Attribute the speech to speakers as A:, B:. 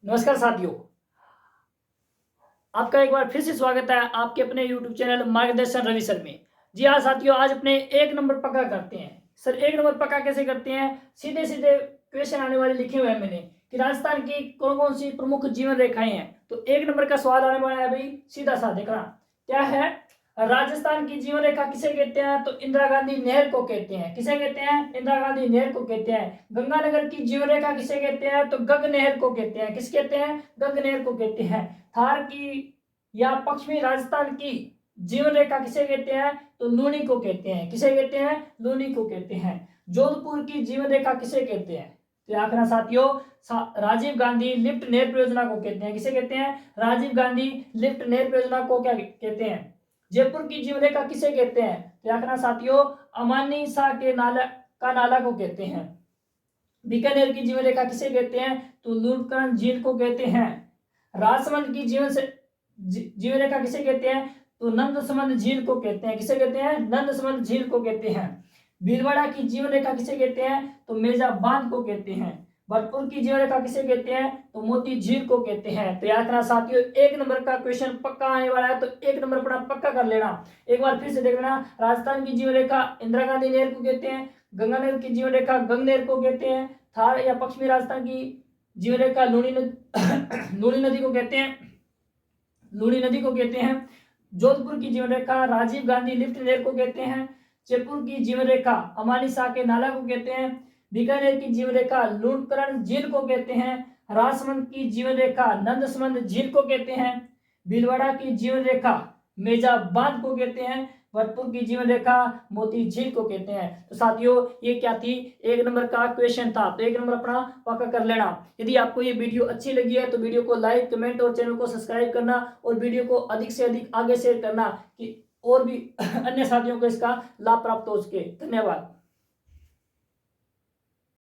A: नमस्कार साथियों, आपका एक बार फिर से स्वागत है आपके अपने YouTube चैनल मार्गदर्शन रवि सर में। जी हाँ साथियों, आज अपने एक नंबर पक्का करते हैं। सर एक नंबर पक्का कैसे करते हैं? सीधे सीधे क्वेश्चन आने वाले लिखे हुए हैं मैंने कि राजस्थान की कौन कौन सी प्रमुख जीवन रेखाएं हैं। तो एक नंबर का सवाल आने वाला है भाई, सीधा सा देखना क्या है। राजस्थान की जीवन रेखा किसे कहते हैं? तो इंदिरा गांधी नहर को कहते हैं। किसे कहते हैं? इंदिरा गांधी नहर को कहते हैं। गंगानगर की जीवन रेखा किसे कहते हैं? तो गंग नहर को कहते हैं। किस कहते हैं? गंग नहर को कहते हैं। थार की या पश्चिमी राजस्थान की जीवन रेखा किसे कहते हैं? तो लूनी को कहते हैं। किसे कहते हैं? लूनी को कहते हैं। जोधपुर की जीवन रेखा किसे कहते हैं? तो याद रखना साथियों, राजीव गांधी लिफ्ट नहर परियोजना को कहते हैं। किसे कहते हैं? राजीव गांधी लिफ्ट नहर परियोजना को क्या कहते हैं? जयपुर की जीवन रेखा किसे कहते हैं? तो याद रखना साथियों, अमानी शाह के नाला को कहते हैं। बीकानेर की जीवन रेखा किसे कहते हैं? तो लूणकरण झील को कहते हैं। राजसमंद की जीवन रेखा किसे कहते हैं? तो नंदसमंद झील को कहते हैं। किसे कहते हैं? नंदसमंद झील को कहते हैं। भीलवाड़ा की जीवन रेखा किसे कहते हैं? तो मेजा बांध को कहते हैं। भरतपुर की जीवन रेखा किसे कहते हैं? तो मोती झील को कहते हैं। तो याद रखना साथियों, एक नंबर का क्वेश्चन पक्का आने वाला है, तो एक नंबर अपना पक्का कर लेना। एक बार फिर से देख लेना। राजस्थान की जीवन रेखा इंदिरा गांधी नहर को कहते हैं। गंगानगर की जीवन रेखा गंग नहर को कहते हैं। थार या पश्चिमी राजस्थान की जीवन रेखा लूनी नदी को कहते हैं। लूनी नदी को कहते हैं। जोधपुर की जीवन रेखा राजीव गांधी लिफ्ट नहर को कहते हैं। जयपुर की जीवन रेखा अमानी शाह के नाला को कहते हैं। बीकानेर की जीवन रेखा लूणकरण झील को कहते हैं। राजसमंद की जीवन रेखा नंदसमंद झील को कहते हैं। भीलवाड़ा की जीवन रेखा मेजा बांध को कहते हैं। भरतपुर की जीवन रेखा मोती झील को कहते हैं। तो साथियों, ये क्या थी? एक नंबर का क्वेश्चन था, तो एक नंबर अपना पक्का कर लेना। यदि आपको ये वीडियो अच्छी लगी है तो वीडियो को लाइक, कमेंट और चैनल को सब्सक्राइब करना और वीडियो को अधिक से अधिक आगे शेयर करना कि और भी अन्य साथियों को इसका लाभ प्राप्त हो सके। धन्यवाद।